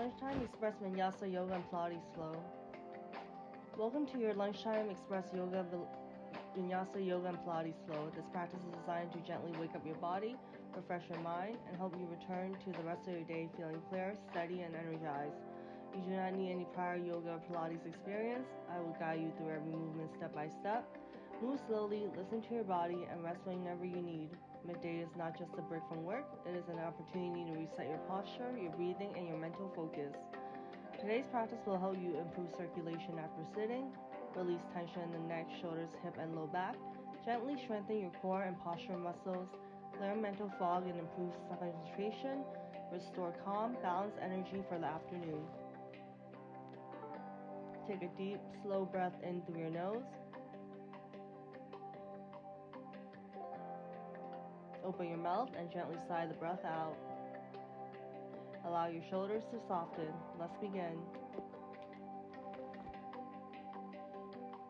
Lunchtime Express Vinyasa Yoga and Pilates Flow. Welcome to your Lunchtime Express Yoga, Vinyasa Yoga and Pilates Flow. This practice is designed to gently wake up your body, refresh your mind, and help you return to the rest of your day feeling clear, steady, and energized. You do not need any prior yoga or Pilates experience. I will guide you through every movement step by step. Move slowly, listen to your body, and rest whenever you need. Midday is not just a break from work, it is an opportunity to reset your posture, your breathing, and your mental focus. Today's practice will help you improve circulation after sitting, release tension in the neck, shoulders, hip, and low back, gently strengthen your core and posture muscles, clear mental fog and improve concentration, restore calm, balanced energy for the afternoon. Take a deep, slow breath in through your nose. Open your mouth and gently sigh the breath out. Allow your shoulders to soften. Let's begin.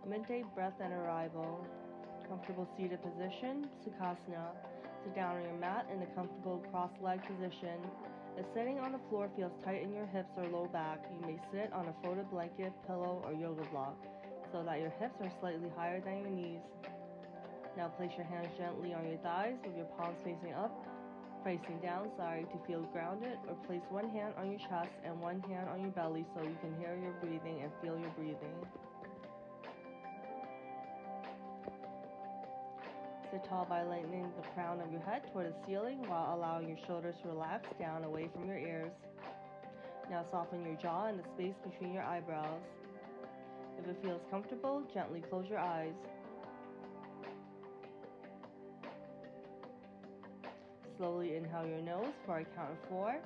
Midday breath and arrival. Comfortable seated position, Sukhasana. Sit down on your mat in a comfortable cross-legged position. If sitting on the floor feels tight in your hips or low back, you may sit on a folded blanket, pillow, or yoga block so that your hips are slightly higher than your knees. Now place your hands gently on your thighs with your palms facing down, to feel grounded, or place one hand on your chest and one hand on your belly so you can hear your breathing and feel your breathing. Sit tall by lengthening the crown of your head toward the ceiling while allowing your shoulders to relax down away from your ears. Now soften your jaw and the space between your eyebrows. If it feels comfortable, gently close your eyes. Slowly inhale your nose for a count of 4.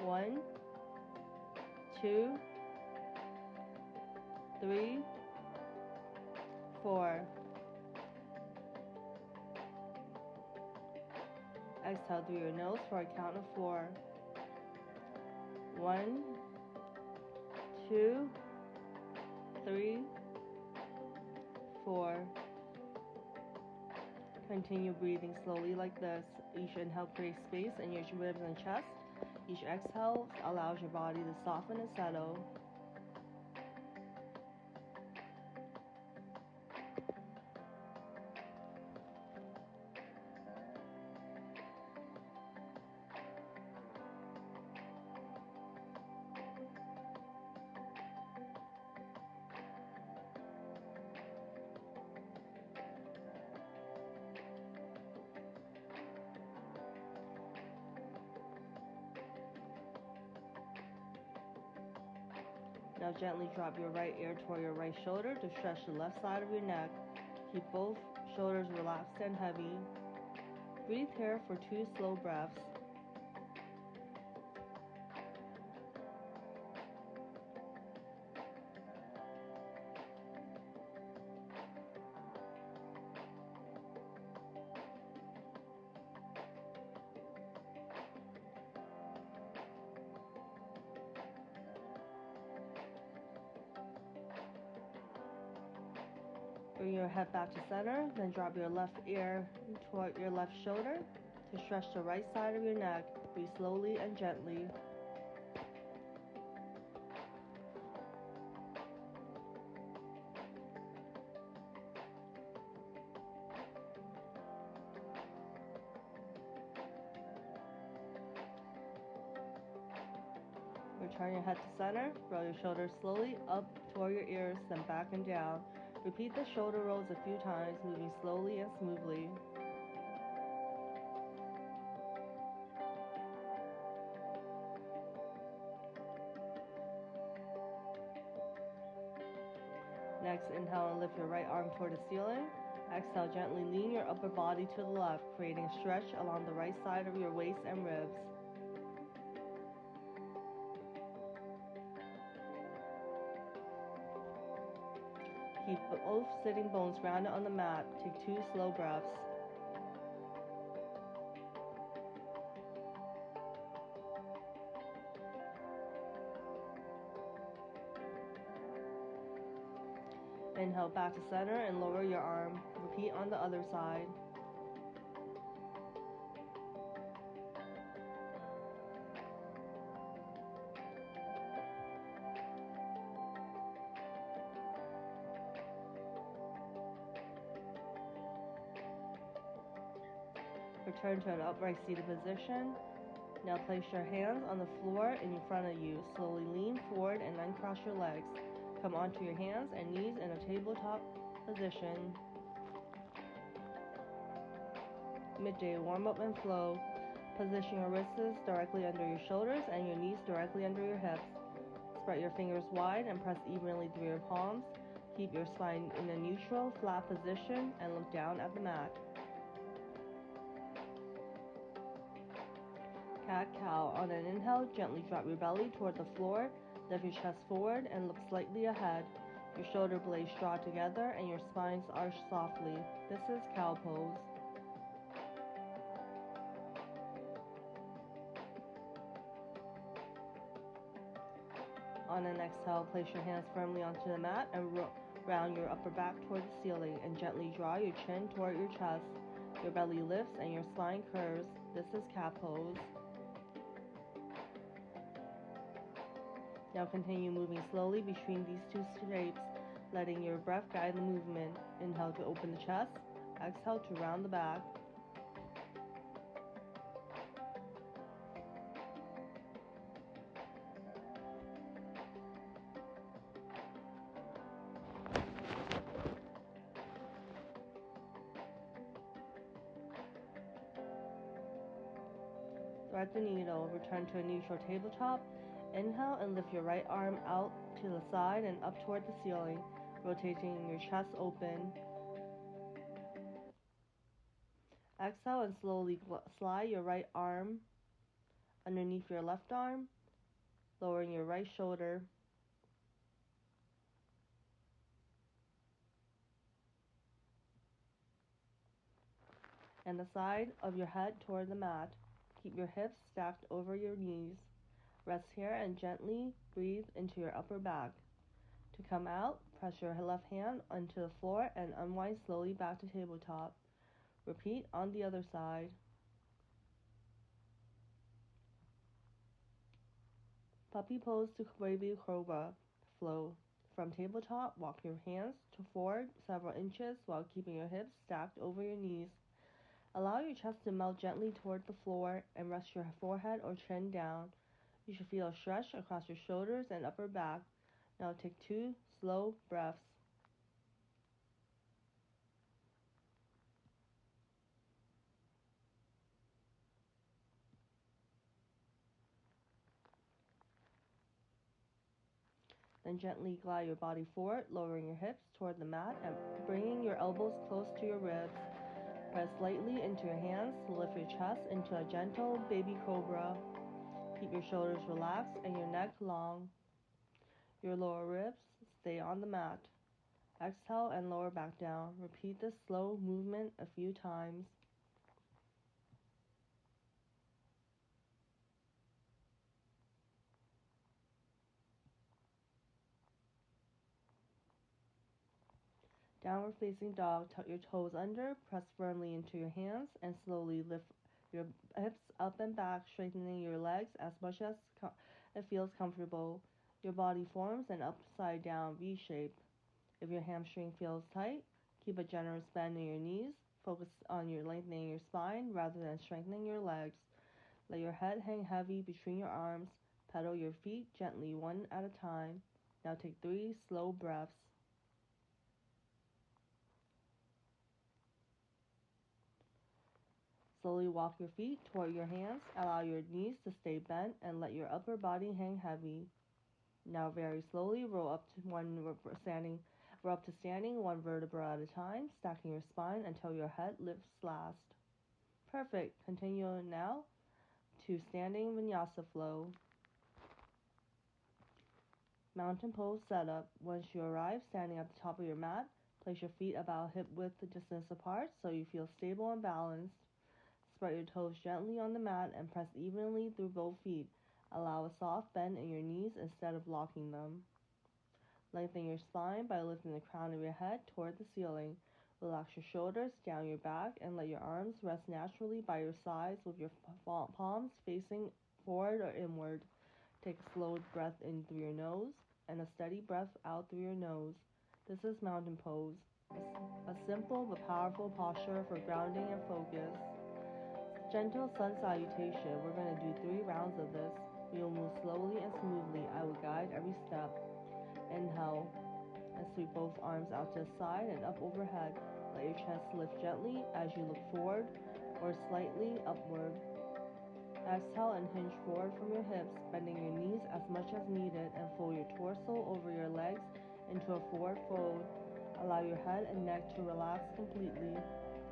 1, 2, 3, 4. Exhale through your nose for a count of 4. 1, 2, 3, 4. Continue breathing slowly like this. Each inhale creates space in your ribs and chest. Each exhale allows your body to soften and settle. Now gently drop your right ear toward your right shoulder to stretch the left side of your neck. Keep both shoulders relaxed and heavy. Breathe here for 2 slow breaths. Bring your head back to center, then drop your left ear toward your left shoulder to stretch the right side of your neck. Breathe slowly and gently. Return your head to center, roll your shoulders slowly up toward your ears, then back and down. Repeat the shoulder rolls a few times, moving slowly and smoothly. Next, inhale and lift your right arm toward the ceiling. Exhale, gently lean your upper body to the left, creating a stretch along the right side of your waist and ribs. Keep both sitting bones grounded on the mat. Take 2 slow breaths. Inhale back to center and lower your arm. Repeat on the other side. return to an upright seated position. Now place your hands on the floor in front of you. Slowly lean forward and uncross your legs. Come onto your hands and knees in a tabletop position. Midday warm-up and flow. Position your wrists directly under your shoulders and your knees directly under your hips. Spread your fingers wide and press evenly through your palms. Keep your spine in a neutral, flat position and look down at the mat. Cat-cow. On an inhale, gently drop your belly toward the floor. Lift your chest forward and look slightly ahead. Your shoulder blades draw together and your spines arch softly. This is cow pose. On an exhale, place your hands firmly onto the mat and round your upper back toward the ceiling and gently draw your chin toward your chest. Your belly lifts and your spine curves. This is cat pose. Now continue moving slowly between these two shapes, letting your breath guide the movement. Inhale to open the chest, exhale to round the back. Thread the needle, return to a neutral tabletop. Inhale and lift your right arm out to the side and up toward the ceiling, rotating your chest open. Exhale and slowly slide your right arm underneath your left arm, lowering your right shoulder. And the side of your head toward the mat. Keep your hips stacked over your knees. Rest here and gently breathe into your upper back. To come out, press your left hand onto the floor and unwind slowly back to tabletop. Repeat on the other side. Puppy pose to baby cobra flow. From tabletop, walk your hands to forward several inches while keeping your hips stacked over your knees. Allow your chest to melt gently toward the floor and rest your forehead or chin down. You should feel a stretch across your shoulders and upper back. Now take 2 slow breaths. Then gently glide your body forward, lowering your hips toward the mat and bringing your elbows close to your ribs. Press lightly into your hands to lift your chest into a gentle baby cobra. Keep your shoulders relaxed and your neck long. Your lower ribs stay on the mat. Exhale and lower back down. Repeat this slow movement a few times. Downward facing dog. Tuck your toes under, press firmly into your hands, and slowly lift your hips up and back, straightening your legs as much as it feels comfortable. Your body forms an upside down V shape. If your hamstring feels tight, keep a generous bend in your knees. Focus on your lengthening your spine rather than strengthening your legs. Let your head hang heavy between your arms. Pedal your feet gently one at a time. Now take 3 slow breaths. Slowly walk your feet toward your hands. Allow your knees to stay bent and let your upper body hang heavy. Now very slowly roll up to standing 1 vertebra at a time, stacking your spine until your head lifts last. Perfect. Continue now to standing vinyasa flow. Mountain pose setup. Once you arrive standing at the top of your mat, place your feet about hip width distance apart so you feel stable and balanced. Spread your toes gently on the mat and press evenly through both feet. Allow a soft bend in your knees instead of locking them. Lengthen your spine by lifting the crown of your head toward the ceiling. Relax your shoulders down your back and let your arms rest naturally by your sides with your palms facing forward or inward. Take a slow breath in through your nose and a steady breath out through your nose. This is mountain pose, a simple but powerful posture for grounding and focus. Gentle sun salutation. We're going to do 3 rounds of this. We will move slowly and smoothly. I will guide every step. Inhale and sweep both arms out to the side and up overhead. Let your chest lift gently as you look forward or slightly upward. Exhale and hinge forward from your hips, bending your knees as much as needed, and fold your torso over your legs into a forward fold. Allow your head and neck to relax completely.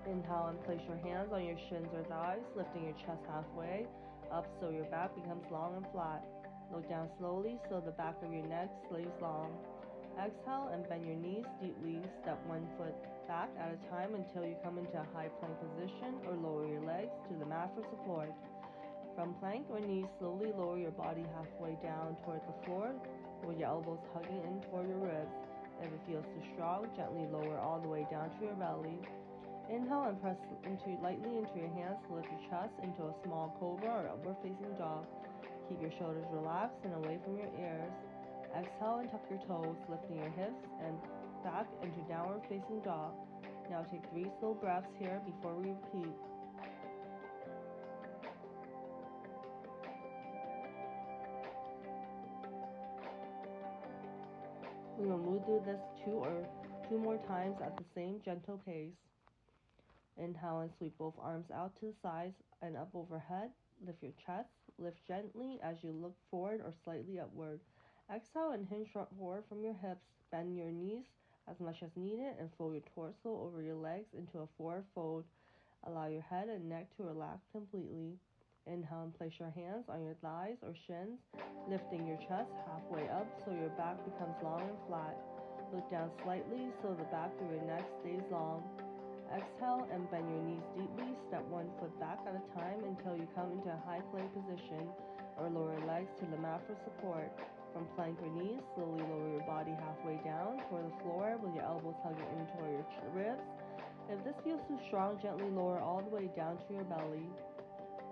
Inhale and place your hands on your shins or thighs, lifting your chest halfway up so your back becomes long and flat. Look down slowly so the back of your neck stays long. Exhale and bend your knees deeply. Step 1 foot back at a time until you come into a high plank position, or lower your legs to the mat for support. From plank or knees, slowly lower your body halfway down toward the floor with your elbows hugging in toward your ribs. If it feels too strong, gently lower all the way down to your belly. Inhale and press lightly into your hands to lift your chest into a small cobra or upward facing dog. Keep your shoulders relaxed and away from your ears. Exhale and tuck your toes, lifting your hips and back into downward facing dog. Now take 3 slow breaths here before we repeat. We will move through this 2 more times at the same gentle pace. Inhale and sweep both arms out to the sides and up overhead. Lift your chest. Lift gently as you look forward or slightly upward. Exhale and hinge forward from your hips. Bend your knees as much as needed and fold your torso over your legs into a forward fold. Allow your head and neck to relax completely. Inhale and place your hands on your thighs or shins, lifting your chest halfway up so your back becomes long and flat. Look down slightly so the back of your neck stays long. Exhale and bend your knees deeply. Step 1 foot back at a time until you come into a high plank position, or lower your legs to the mat for support. From plank or knees, slowly lower your body halfway down toward the floor with your elbows hugging in toward your ribs. If this feels too strong, gently lower all the way down to your belly.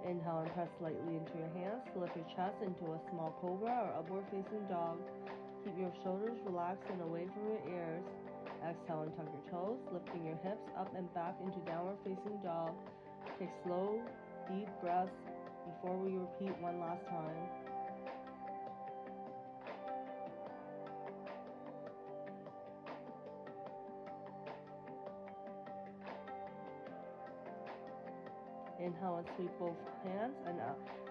Inhale and press lightly into your hands to lift your chest into a small cobra or upward facing dog. Keep your shoulders relaxed and away from your ears. Exhale and tuck your toes, lifting your hips up and back into downward facing dog. Take slow, deep breaths before we repeat one last time. Inhale and sweep both hands and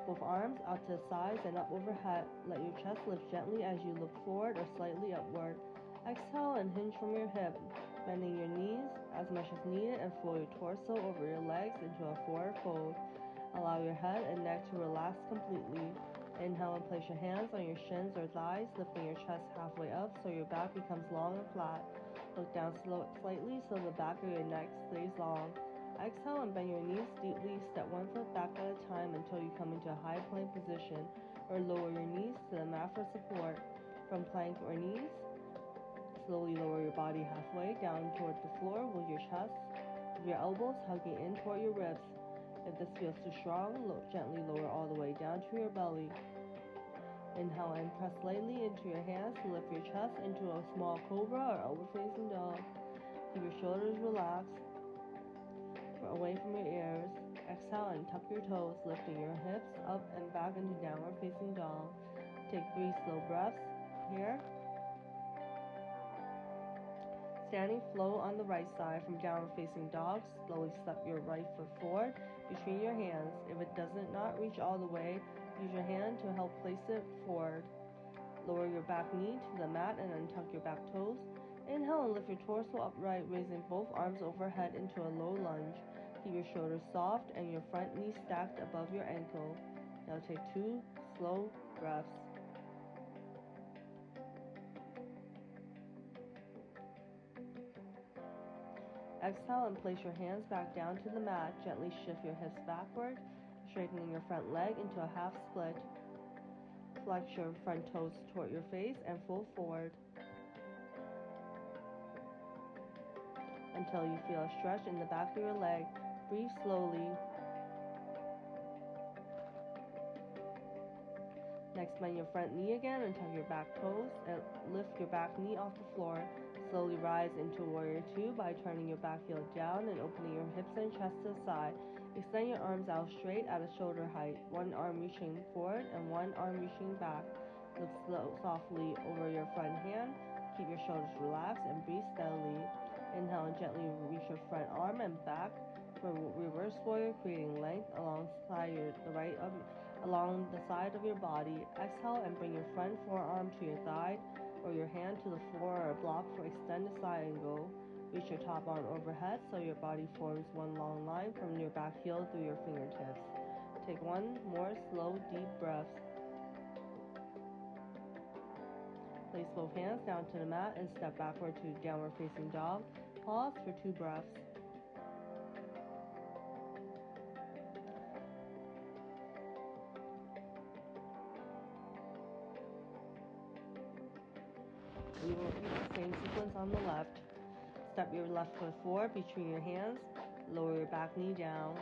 both arms out to the sides and up overhead. Let your chest lift gently as you look forward or slightly upward. Exhale and hinge from your hip, bending your knees as much as needed and fold your torso over your legs into a forward fold. Allow your head and neck to relax completely. Inhale and place your hands on your shins or thighs, lifting your chest halfway up so your back becomes long and flat. Look down slightly so the back of your neck stays long. Exhale and bend your knees deeply. Step 1 foot back at a time until you come into a high plank position, or lower your knees to the mat for support. From plank or knees, slowly lower your body halfway down toward the floor with your elbows hugging in toward your ribs. If this feels too strong, gently lower all the way down to your belly. Inhale and press lightly into your hands to lift your chest into a small cobra or upward facing dog. Keep your shoulders relaxed, away from your ears. Exhale and tuck your toes, lifting your hips up and back into downward facing dog. Take 3 slow breaths here. Standing flow on the right side from downward facing dog. Slowly step your right foot forward between your hands. If it doesn't not reach all the way, use your hand to help place it forward. Lower your back knee to the mat and untuck your back toes. Inhale and lift your torso upright, raising both arms overhead into a low lunge. Keep your shoulders soft and your front knee stacked above your ankle. Now take 2 slow breaths. Exhale and place your hands back down to the mat. Gently shift your hips backward, straightening your front leg into a half split. Flex your front toes toward your face and fold forward until you feel a stretch in the back of your leg. Breathe slowly. Next, bend your front knee again and tuck your back toes and lift your back knee off the floor. Slowly rise into Warrior 2 by turning your back heel down and opening your hips and chest to the side. Extend your arms out straight at a shoulder height, one arm reaching forward and one arm reaching back. Look softly over your front hand. Keep your shoulders relaxed and breathe steadily. Inhale and gently reach your front arm and back for reverse warrior, creating length along the side of your body. Exhale and bring your front forearm to your thigh or your hand to the floor or block for extended side angle. Reach your top arm overhead so your body forms one long line from your back heel through your fingertips. Take one more slow, deep breath. Place both hands down to the mat and step backward to downward facing dog. Pause for 2 breaths. We will repeat the same sequence on the left. Step your left foot forward between your hands. Lower your back knee down.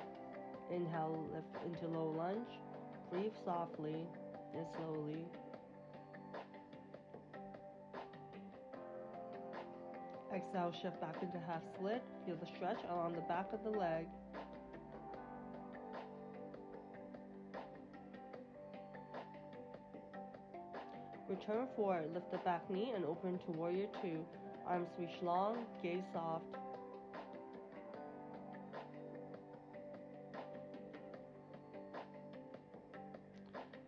Inhale, lift into low lunge. Breathe softly and slowly. Exhale, shift back into half split. Feel the stretch along the back of the leg. Return forward, lift the back knee and open to warrior 2. Arms reach long, gaze soft.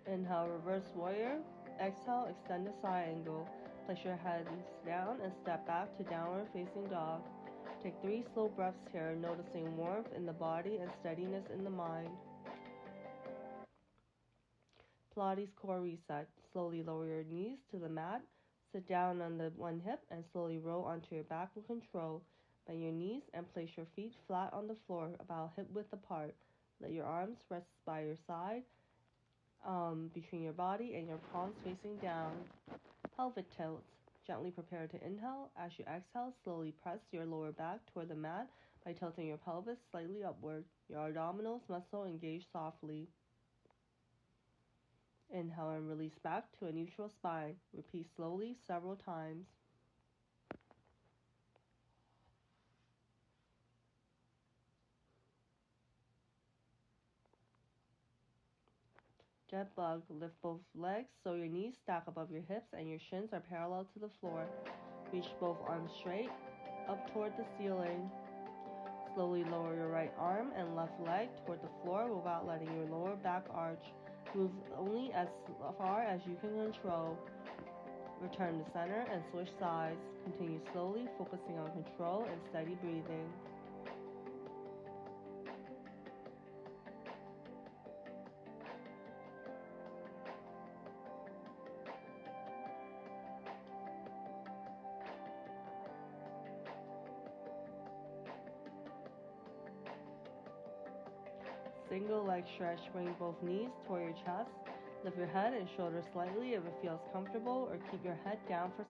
Inhale, reverse warrior. Exhale, extend the side angle. Place your hands down and step back to downward facing dog. Take 3 slow breaths here, noticing warmth in the body and steadiness in the mind. Pilates core reset. Slowly lower your knees to the mat. Sit down on the one hip and slowly roll onto your back with control. Bend your knees and place your feet flat on the floor, about hip width apart. Let your arms rest by your side, between your body and your palms facing down. Pelvic tilts. Gently prepare to inhale. As you exhale, slowly press your lower back toward the mat by tilting your pelvis slightly upward. Your abdominals muscle engage softly. Inhale and release back to a neutral spine. Repeat slowly several times. Jet bug. Lift both legs so your knees stack above your hips and your shins are parallel to the floor. Reach both arms straight up toward the ceiling. Slowly lower your right arm and left leg toward the floor without letting your lower back arch. Move only as far as you can control. Return to center and switch sides. Continue slowly, focusing on control and steady breathing. Single leg stretch. Bring both knees toward your chest. Lift your head and shoulders slightly if it feels comfortable, or keep your head down for